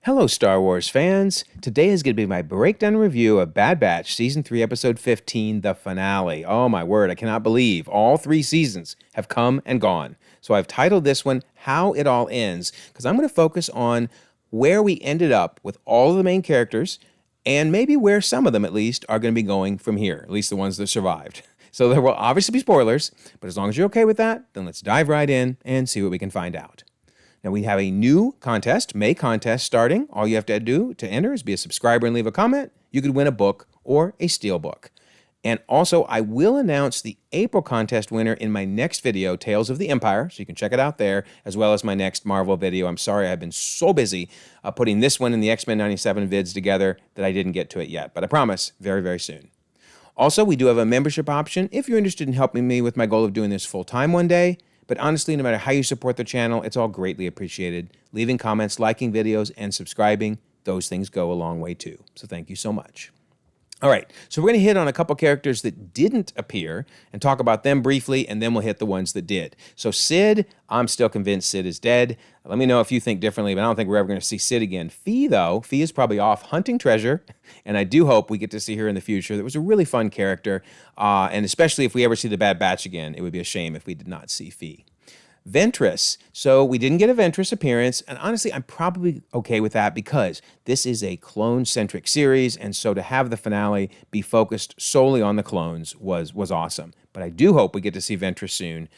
Hello, Star Wars fans. Today is going to be my breakdown review of Bad Batch Season 3, Episode 15, the finale. Oh my word, I cannot believe all 3 seasons have come and gone. So I've titled this one, How It All Ends, because I'm going to focus on where we ended up with all of the main characters, and maybe where some of them, at least, are going to be going from here, at least the ones that survived. So there will obviously be spoilers, but as long as you're okay with that, then let's dive right in and see what we can find out. Now, we have a new contest, May contest, starting. All you have to do to enter is be a subscriber and leave a comment. You could win a book or a steelbook. And also, I will announce the April contest winner in my next video, Tales of the Empire, so you can check it out there, as well as my next Marvel video. I'm sorry, I've been so busy putting this one and the X-Men 97 vids together that I didn't get to it yet. But I promise, very, very soon. Also, we do have a membership option if you're interested in helping me with my goal of doing this full-time one day. But honestly, no matter how you support the channel, it's all greatly appreciated. Leaving comments, liking videos, and subscribing, those things go a long way too. So thank you so much. All right, so we're going to hit on a couple characters that didn't appear and talk about them briefly, and then we'll hit the ones that did. So Sid, I'm still convinced Sid is dead. Let me know if you think differently, but I don't think we're ever going to see Sid again. Phee, though, Phee is probably off hunting treasure, and I do hope we get to see her in the future. That was a really fun character, and especially if we ever see the Bad Batch again, it would be a shame if we did not see Phee. Ventress. So we didn't get a Ventress appearance, and honestly, I'm probably okay with that because this is a clone-centric series, and so to have the finale be focused solely on the clones was awesome. But I do hope we get to see Ventress soon,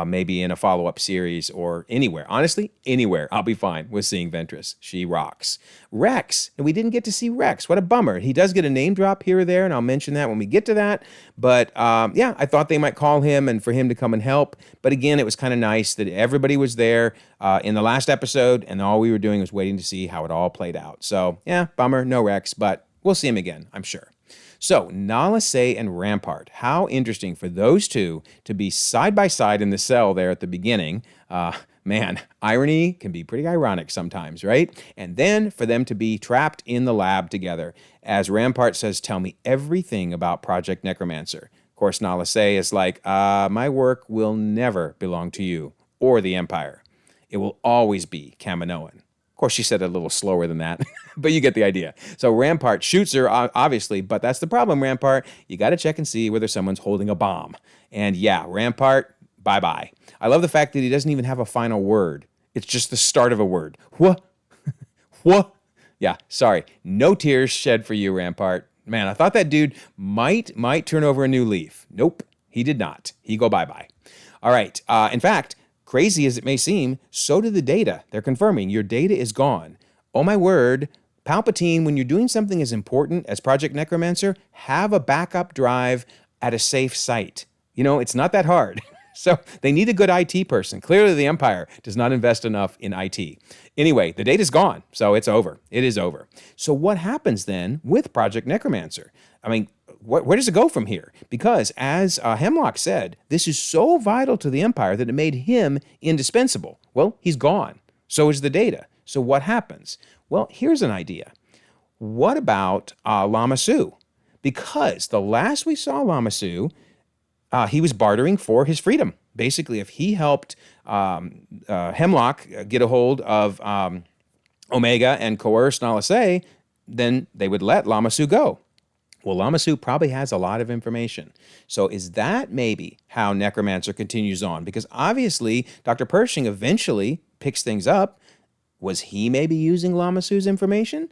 maybe in a follow-up series or anywhere. Honestly, anywhere. I'll be fine with seeing Ventress. She rocks. Rex. And we didn't get to see Rex. What a bummer. He does get a name drop here or there, and I'll mention that when we get to that. But yeah, I thought they might call him and for him to come and help. But again, it was kind of nice that everybody was there in the last episode, and all we were doing was waiting to see how it all played out. So yeah, bummer, no Rex, but we'll see him again, I'm sure. So, Se and Rampart. How interesting for those two to be side by side in the cell there at the beginning. Man, irony can be pretty ironic sometimes, right? And then for them to be trapped in the lab together. As Rampart says, tell me everything about Project Necromancer. Of course, Se is like, my work will never belong to you or the Empire. It will always be Kaminoan. Of course, she said it a little slower than that, but you get the idea. So Rampart shoots her, obviously, but that's the problem, Rampart. You got to check and see whether someone's holding a bomb. And yeah, Rampart, bye-bye. I love the fact that he doesn't even have a final word. It's just the start of a word. What? What? Yeah, sorry. No tears shed for you, Rampart. Man, I thought that dude might turn over a new leaf. Nope, he did not. He go bye-bye. All right, in fact, crazy as it may seem, so did the data. They're confirming your data is gone. Oh my word, Palpatine, when you're doing something as important as Project Necromancer, have a backup drive at a safe site. You know, it's not that hard. So they need a good IT person. Clearly the Empire does not invest enough in IT. Anyway, the data's gone, so it's over. It is over. So what happens then with Project Necromancer? I mean, where does it go from here? Because as Hemlock said, this is so vital to the Empire that it made him indispensable. Well, he's gone. So is the data. So what happens? Well, here's an idea. What about Lama Su? Because the last we saw Lama Su, he was bartering for his freedom. Basically, if he helped Hemlock get a hold of Omega and coerce Nala Se, then they would let Lama Su go. Well, Lama Su probably has a lot of information. So is that maybe how Necromancer continues on? Because obviously, Dr. Pershing eventually picks things up. Was he maybe using Lama Su's information?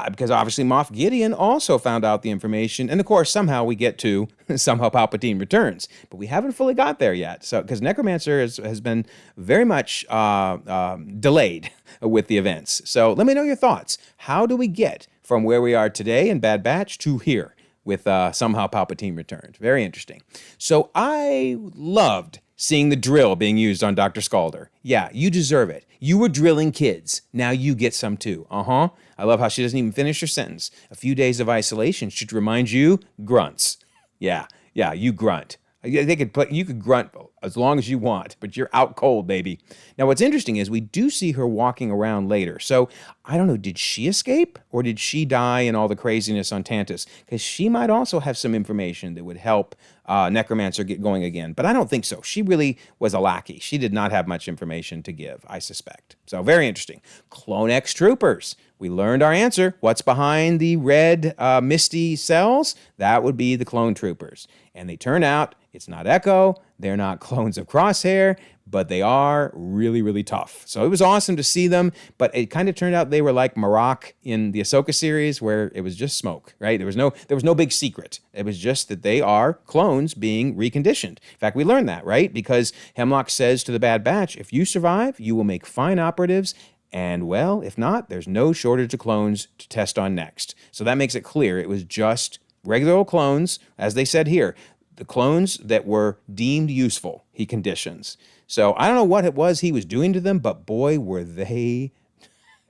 Because obviously Moff Gideon also found out the information. And of course, somehow we get to, somehow Palpatine returns. But we haven't fully got there yet. So, because Necromancer has been very much delayed with the events. So let me know your thoughts. How do we get from where we are today in Bad Batch to here with somehow Palpatine returned? Very interesting. So I loved seeing the drill being used on Dr. Scalder. Yeah, you deserve it. You were drilling kids. Now you get some too. I love how she doesn't even finish her sentence. A few days of isolation should remind you, grunts. Yeah, you grunt. You could grunt as long as you want, but you're out cold, baby. Now, what's interesting is we do see her walking around later. So, I don't know, did she escape or did she die in all the craziness on Tantus? Because she might also have some information that would help Necromancer get going again. But I don't think so. She really was a lackey. She did not have much information to give, I suspect. So very interesting. Clone X Troopers. We learned our answer. What's behind the red misty cells? That would be the clone troopers. And they turn out it's not Echo. They're not clones of Crosshair, but they are really, really tough. So it was awesome to see them, but it kind of turned out they were like Marok in the Ahsoka series, where it was just smoke, right? There was no big secret. It was just that they are clones being reconditioned. In fact, we learned that, right? Because Hemlock says to the Bad Batch, if you survive, you will make fine operatives. And, well, if not, there's no shortage of clones to test on next. So that makes it clear it was just regular old clones, as they said here, the clones that were deemed useful, he conditions. So I don't know what it was he was doing to them, but boy, were they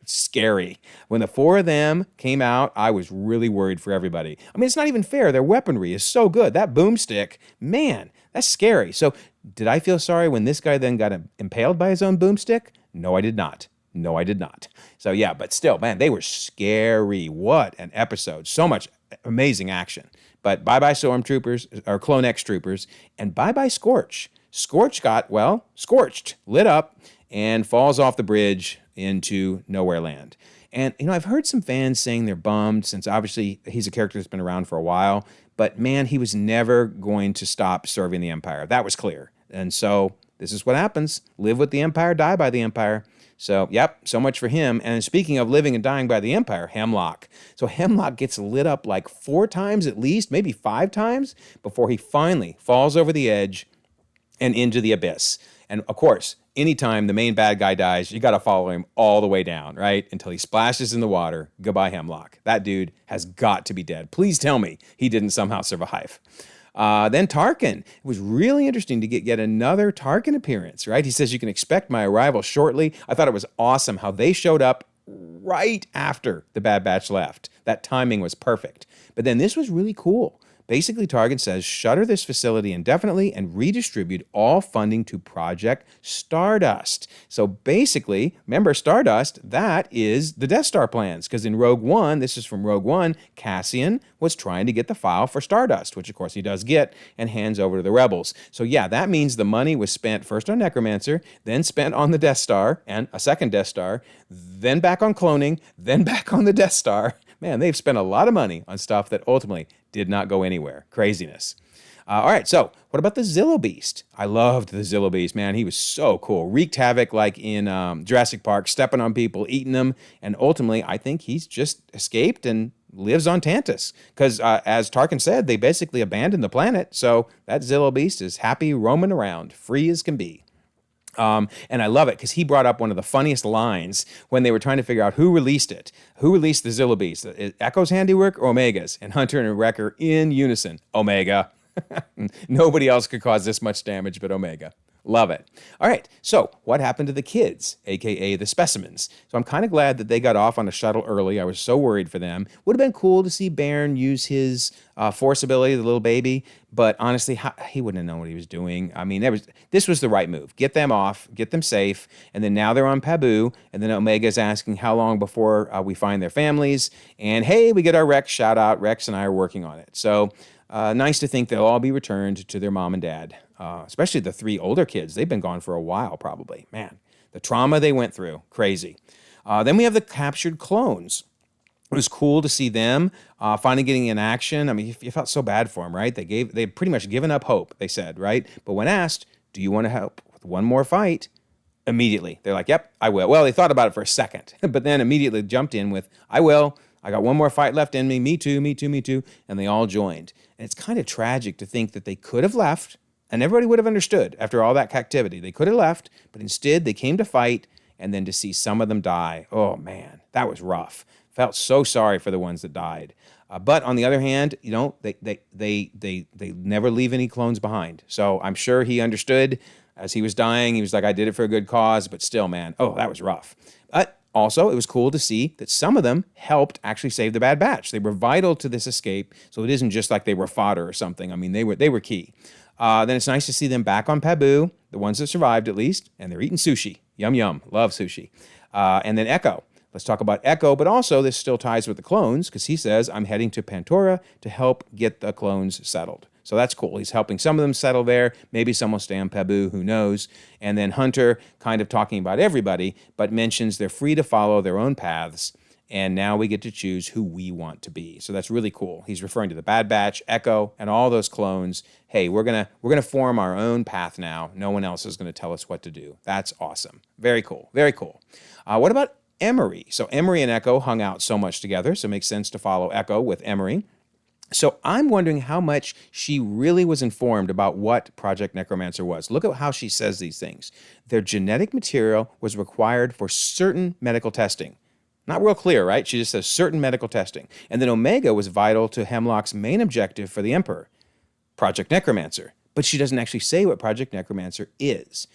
scary. When the 4 of them came out, I was really worried for everybody. I mean, it's not even fair. Their weaponry is so good. That boomstick, man, that's scary. So did I feel sorry when this guy then got impaled by his own boomstick? No, I did not. No, I did not. So yeah, but still, man, they were scary. What an episode. So much amazing action. But bye-bye Stormtroopers, or Clone X Troopers, and bye-bye Scorch. Scorch got, well, scorched, lit up, and falls off the bridge into Nowhere Land. And, I've heard some fans saying they're bummed, since obviously he's a character that's been around for a while, but man, he was never going to stop serving the Empire. That was clear. And so this is what happens. Live with the Empire, die by the Empire. So, yep, so much for him. And speaking of living and dying by the Empire, Hemlock. So Hemlock gets lit up like 4 times at least, maybe 5 times, before he finally falls over the edge and into the abyss. And of course, anytime the main bad guy dies, you got to follow him all the way down, right? Until he splashes in the water. Goodbye, Hemlock. That dude has got to be dead. Please tell me he didn't somehow survive. Then Tarkin. It was really interesting to get yet another Tarkin appearance, right? He says, you can expect my arrival shortly. I thought it was awesome how they showed up right after the Bad Batch left. That timing was perfect. But then this was really cool. Basically, Tarkin says, shutter this facility indefinitely and redistribute all funding to Project Stardust. So basically, remember Stardust, that is the Death Star plans. Because in Rogue One, this is from Rogue One, Cassian was trying to get the file for Stardust, which of course he does get, and hands over to the rebels. So yeah, that means the money was spent first on Necromancer, then spent on the Death Star, and a second Death Star, then back on cloning, then back on the Death Star. Man, they've spent a lot of money on stuff that ultimately did not go anywhere. Craziness. All right, so what about the Zillo Beast? I loved the Zillo Beast, man. He was so cool. Wreaked havoc like in Jurassic Park, stepping on people, eating them, and ultimately, I think he's just escaped and lives on Tantus. Because as Tarkin said, they basically abandoned the planet, so that Zillo Beast is happy roaming around, free as can be. And I love it because he brought up one of the funniest lines when they were trying to figure out who released it. Who released the Zillo Beast? Echo's handiwork or Omega's? And Hunter and Wrecker in unison. Omega. Nobody else could cause this much damage but Omega. Love it. All right, so what happened to the kids, a.k.a. the specimens? So I'm kind of glad that they got off on a shuttle early. I was so worried for them. Would have been cool to see Baron use his force ability, the little baby, but honestly, he wouldn't have known what he was doing. I mean, this was the right move. Get them off, get them safe, and then now they're on Pabu, and then Omega's asking how long before we find their families, and hey, we get our Rex shout out. Rex and I are working on it. So nice to think they'll all be returned to their mom and dad. Especially the 3 older kids. They've been gone for a while, probably. Man, the trauma they went through, crazy. Then we have the captured clones. It was cool to see them finally getting in action. I mean, you felt so bad for them, right? They pretty much given up hope, they said, right? But when asked, do you want to help with one more fight? Immediately, they're like, yep, I will. Well, they thought about it for a second, but then immediately jumped in with, I will. I got one more fight left in me. Me too, me too, me too. And they all joined. And it's kind of tragic to think that they could have left, and everybody would have understood after all that captivity. They could have left, but instead they came to fight, and then to see some of them die, oh man, that was rough. Felt so sorry for the ones that died. But on the other hand, they never leave any clones behind. So I'm sure he understood as he was dying. He was like, I did it for a good cause, but still, man, oh, that was rough. But also, it was cool to see that some of them helped actually save the Bad Batch. They were vital to this escape, so it isn't just like they were fodder or something. I mean, they were key. Then it's nice to see them back on Pabu, the ones that survived at least, and they're eating sushi. Yum, yum. Love sushi. And then Echo. Let's talk about Echo, but also this still ties with the clones because he says, I'm heading to Pantora to help get the clones settled. So that's cool. He's helping some of them settle there. Maybe some will stay on Pabu, who knows. And then Hunter kind of talking about everybody, but mentions they're free to follow their own paths. And now we get to choose who we want to be. So that's really cool. He's referring to the Bad Batch, Echo, and all those clones. Hey, we're gonna form our own path now. No one else is gonna tell us what to do. That's awesome. Very cool. Very cool. What about Emerie? So Emerie and Echo hung out so much together, so it makes sense to follow Echo with Emerie. So I'm wondering how much she really was informed about what Project Necromancer was. Look at how she says these things. Their genetic material was required for certain medical testing. Not real clear, right? She just says certain medical testing. And then Omega was vital to Hemlock's main objective for the Emperor, Project Necromancer. But she doesn't actually say what Project Necromancer is.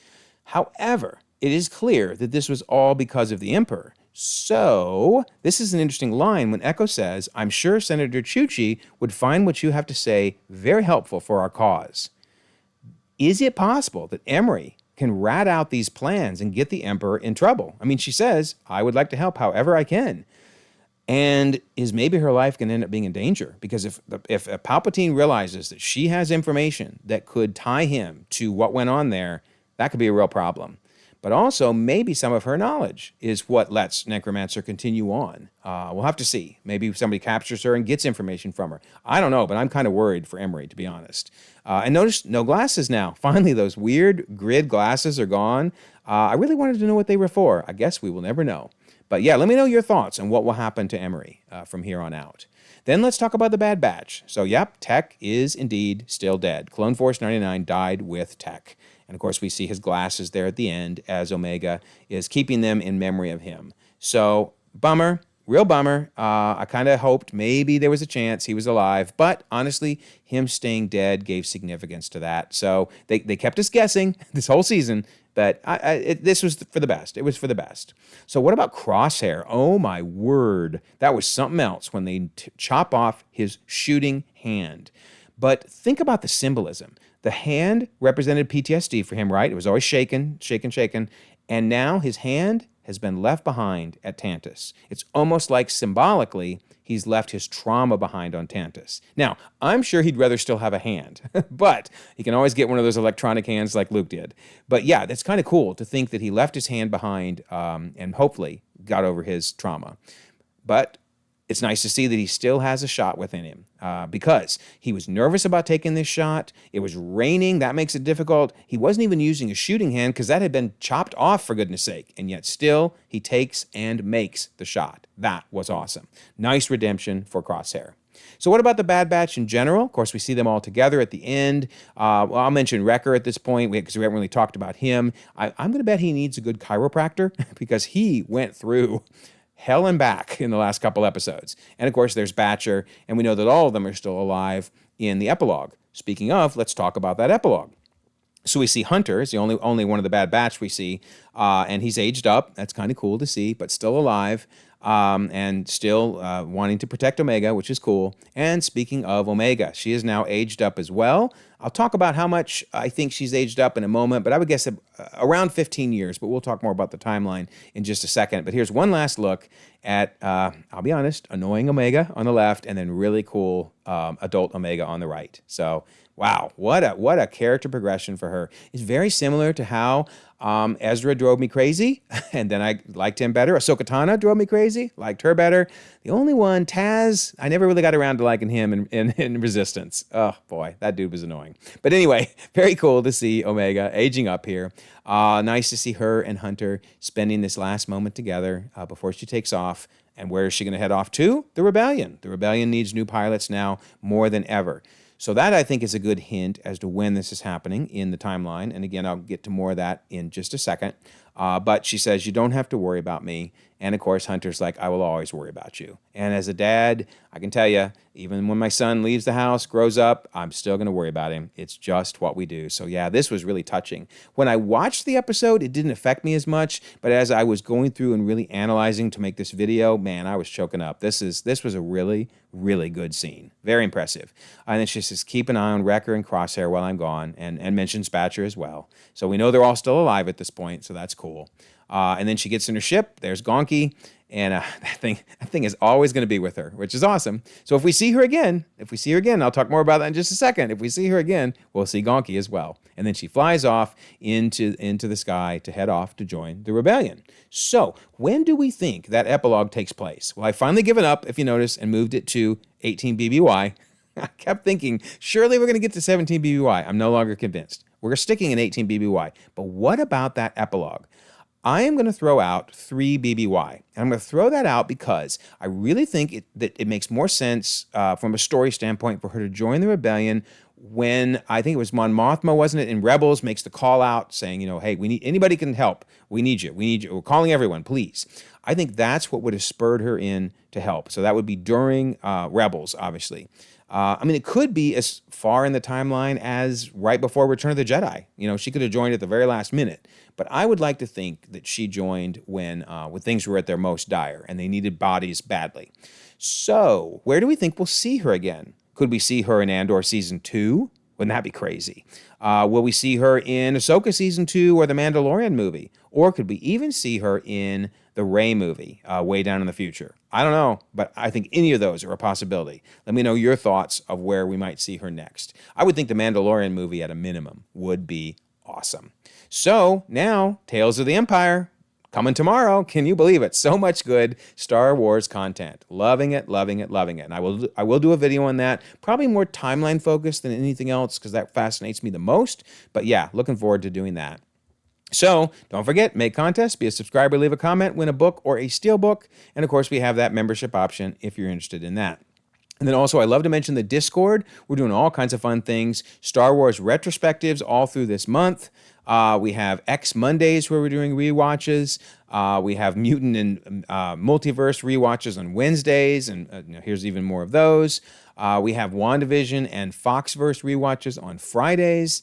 However, it is clear that this was all because of the Emperor. So, this is an interesting line when Echo says, I'm sure Senator Chuchi would find what you have to say very helpful for our cause. Is it possible that Emerie can rat out these plans and get the Emperor in trouble? I mean, she says, I would like to help however I can. And is maybe her life going to end up being in danger? Because if Palpatine realizes that she has information that could tie him to what went on there, that could be a real problem. But also, maybe some of her knowledge is what lets Necromancer continue on. We'll have to see. Maybe somebody captures her and gets information from her. I don't know, but I'm kind of worried for Emerie, to be honest. And notice, no glasses now. Finally, those weird grid glasses are gone. I really wanted to know what they were for. I guess we will never know. But yeah, let me know your thoughts on what will happen to Emerie from here on out. Then let's talk about the Bad Batch. So, yep, Tech is indeed still dead. Clone Force 99 died with Tech. And of course, we see his glasses there at the end as Omega is keeping them in memory of him. So, bummer, real bummer. I kind of hoped maybe there was a chance he was alive. But honestly, him staying dead gave significance to that. So, they kept us guessing this whole season. But this was for the best. It was for the best. So what about Crosshair? Oh, my word. That was something else when they chop off his shooting hand. But think about the symbolism. The hand represented PTSD for him, right? It was always shaken. And now his hand has been left behind at Tantus. It's almost like symbolically he's left his trauma behind on Tantus. Now, I'm sure he'd rather still have a hand, but he can always get one of those electronic hands like Luke did. But yeah, that's kind of cool to think that he left his hand behind and hopefully got over his trauma. But it's nice to see that he still has a shot within him because he was nervous about taking this shot. It was raining. That makes it difficult. He wasn't even using a shooting hand because that had been chopped off, for goodness sake. And yet still, he takes and makes the shot. That was awesome. Nice redemption for Crosshair. So what about the Bad Batch in general? Of course, we see them all together at the end. I'll mention Wrecker at this point because we haven't really talked about him. I'm going to bet he needs a good chiropractor because he went through hell and back in the last couple episodes. And of course, there's Batcher, and we know that all of them are still alive in the epilogue. Speaking of, let's talk about that epilogue. So we see Hunter is the only one of the Bad Batch we see, and he's aged up. That's kind of cool to see, but still alive, and still wanting to protect Omega, which is cool. And speaking of Omega, she is now aged up as well. I'll talk about how much I think she's aged up in a moment, but I would guess around 15 years, but we'll talk more about the timeline in just a second. But here's one last look at, I'll be honest, annoying Omega on the left, and then really cool adult Omega on the right. So, wow, what a character progression for her. It's very similar to how Ezra drove me crazy, and then I liked him better. Ahsoka Tano drove me crazy, liked her better. The only one, Taz, I never really got around to liking him in Resistance. Oh, boy, that dude was annoying. But anyway, very cool to see Omega aging up here. Nice to see her and Hunter spending this last moment together before she takes off. And where is she going to head off to? The Rebellion. The Rebellion needs new pilots now more than ever. So that, I think, is a good hint as to when this is happening in the timeline. And again, I'll get to more of that in just a second. But she says, you don't have to worry about me. And of course, Hunter's like, I will always worry about you. And as a dad, I can tell you, even when my son leaves the house, grows up, I'm still going to worry about him. It's just what we do. So yeah, this was really touching. When I watched the episode, it didn't affect me as much. But as I was going through and really analyzing to make this video, man, I was choking up. This was a really, really good scene. Very impressive. And then she says, keep an eye on Wrecker and Crosshair while I'm gone, and mentions Batcher as well. So we know they're all still alive at this point, so that's cool. And then she gets in her ship. There's Gonky. And that thing is always going to be with her, which is awesome. So if we see her again, I'll talk more about that in just a second. If we see her again, we'll see Gonky as well. And then she flies off into the sky to head off to join the rebellion. So when do we think that epilogue takes place? Well, I finally given up, if you notice, and moved it to 18 BBY. I kept thinking, surely we're going to get to 17 BBY. I'm no longer convinced. We're sticking in 18 BBY. But what about that epilogue? I am going to throw out 3 BBY. And I'm going to throw that out because I really think that it makes more sense from a story standpoint for her to join the rebellion when, I think it was Mon Mothma, wasn't it, in Rebels, makes the call out saying, hey, we need anybody can help. We need you. We're calling everyone, please. I think that's what would have spurred her in to help. So that would be during Rebels, obviously. It could be as far in the timeline as right before Return of the Jedi. She could have joined at the very last minute. But I would like to think that she joined when things were at their most dire and they needed bodies badly. So where do we think we'll see her again? Could we see her in Andor Season 2? Wouldn't that be crazy? Will we see her in Ahsoka Season 2 or the Mandalorian movie? Or could we even see her in the Rey movie way down in the future? I don't know, but I think any of those are a possibility. Let me know your thoughts of where we might see her next. I would think the Mandalorian movie at a minimum would be awesome. So now, Tales of the Empire, coming tomorrow. Can you believe it? So much good Star Wars content. Loving it, loving it, loving it. And I will do a video on that, probably more timeline focused than anything else because that fascinates me the most. But yeah, looking forward to doing that. So don't forget, make contests, be a subscriber, leave a comment, win a book or a steel book. And of course, we have that membership option if you're interested in that. And then also, I love to mention the Discord. We're doing all kinds of fun things. Star Wars retrospectives all through this month. We have X Mondays where we're doing rewatches. We have Mutant and Multiverse rewatches on Wednesdays, and here's even more of those. We have WandaVision and Foxverse rewatches on Fridays.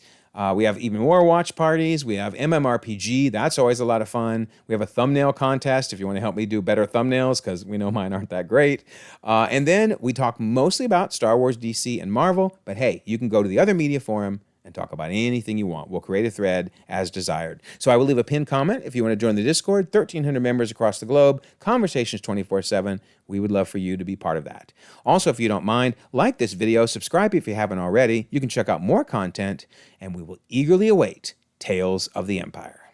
We have even more watch parties. We have MMRPG. That's always a lot of fun. We have a thumbnail contest if you want to help me do better thumbnails because we know mine aren't that great. And then we talk mostly about Star Wars, DC, and Marvel. But hey, you can go to the other media forum and talk about anything you want. We'll create a thread as desired. So I will leave a pinned comment if you want to join the Discord. 1,300 members across the globe. Conversations 24/7. We would love for you to be part of that. Also, if you don't mind, like this video, subscribe if you haven't already. You can check out more content, and we will eagerly await Tales of the Empire.